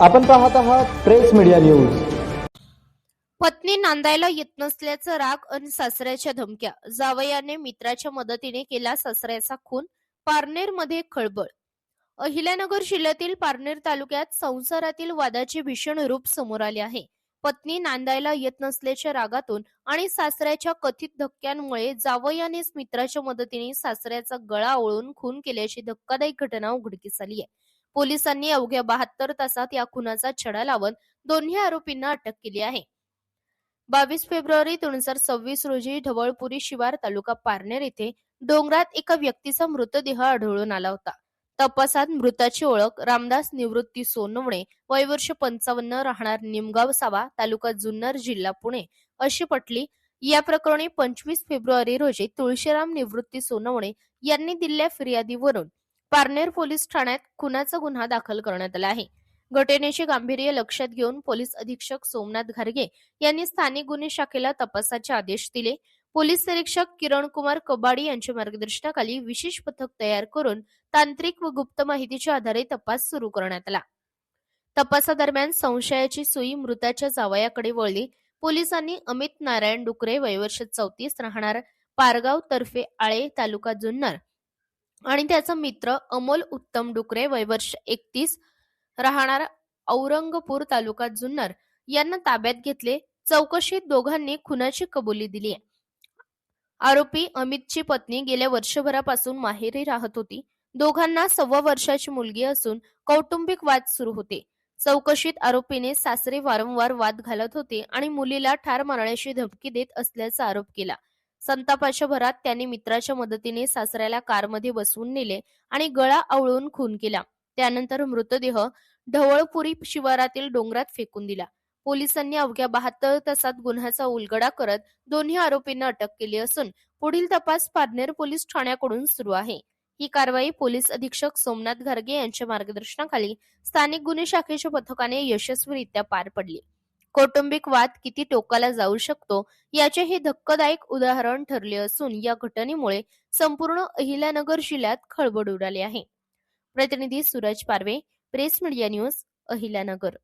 आपण पाहत आहात प्रेस मीडिया न्यूज. पत्नी नांदायला येत नसल्याचा राग आणि सासऱ्याच्या धमक्या. जावयाने मित्राच्या मदतीने केला सासऱ्याचा खून. पारनेरमध्ये खळबळ. अहिल्यानगर जिल्ह्यातील पारनेर तालुक्यात संसारातील वादाचे भीषण रूप समोर आले आहे. पत्नी नांदायला येत नसल्याच्या रागातून आणि सासऱ्याच्या कथित धक्क्यांमुळे जावयानेच मित्राच्या मदतीने सासऱ्याचा गळा ओळून खून केल्याची धक्कादायक घटना उघडकीस आली आहे. पोलिसांनी अवघ्या 72 तासात या खुनाचा छडा लावत दोन्ही आरोपींना अटक केली आहे. 22 फेब्रुवारी 2026 रोजी ढवळपुरी शिवार तालुका पारनेर येथे डोंगरात एका व्यक्तीचा मृतदेह आढळून आला होता. तपासात मृताची ओळख रामदास निवृत्ती सोनवणे, वय वर्ष 55, राहणार निमगाव सावा, तालुका जुन्नर, जिल्हा पुणे अशी पटली. या प्रकरणी 25 फेब्रुवारी रोजी तुळशीराम निवृत्ती सोनवणे यांनी दिलेल्या फिर्यादीवरून पारनेर पोलीस ठाण्यात खुनाचा गुन्हा दाखल करण्यात आला आहे. घटनेचे गांभीर्य लक्षात घेऊन पोलीस अधीक्षक सोमनाथ घारगे यांनी स्थानिक गुन्हे शाखेला तपासाचे आदेश दिले. पोलीस निरीक्षक किरणकुमार कबाडी यांच्या मार्गदर्शनाखाली विशेष पथक तयार करून तांत्रिक व गुप्त माहितीच्या आधारे तपास सुरू करण्यात आला. तपासादरम्यान संशयाची सुई मृताच्या जावयाकडे वळली. पोलिसांनी अमित नारायण डुकरे, वय वर्ष 34, राहणार पारगाव तर्फे आळे, तालुका जुन्नर आणि त्याचा मित्र अमोल उत्तम डुकरे, वय वर्ष 31, राहणार औरंगपूर, तालुका जुन्नर यांना ताब्यात घेतले. चौकशीत दोघांनी खुनाची कबुली दिली आहे. आरोपी अमितची पत्नी गेल्या वर्षभरापासून माहेरी राहत होती. दोघांना 1.25 वर्षाची मुलगी असून कौटुंबिक वाद सुरू होते. चौकशीत आरोपीने सासरे वारंवार वाद घालत होते आणि मुलीला ठार मारण्याची धमकी देत असल्याचा आरोप केला. संतापाच्या भरात त्यांनी मित्राच्या मदतीने सासऱ्याला कारमध्ये बसवून नेले आणि गळा आवळून खून केला. त्यानंतर मृतदेह ढवळपुरी शिवारातील डोंगरात फेकून दिला. पोलिसांनी अवघ्या 72 तासात गुन्ह्याचा उलगडा करत दोन्ही आरोपींना अटक केली असून पुढील तपास पारनेर पोलीस ठाण्याकडून सुरू आहे. ही कारवाई पोलीस अधीक्षक सोमनाथ घारगे यांच्या मार्गदर्शनाखाली स्थानिक गुन्हे शाखेच्या पथकाने यशस्वीरित्या पार पडली. कौटुंबिक वाद किती टोकाला जाऊ शकतो याचे हे धक्कादायक उदाहरण ठरले असून या घटनेमुळे संपूर्ण अहिल्यानगर जिल्ह्यात खळबळ उडाली आहे. प्रतिनिधी सूरज पारवे, प्रेस मीडिया न्यूज, अहिल्यानगर.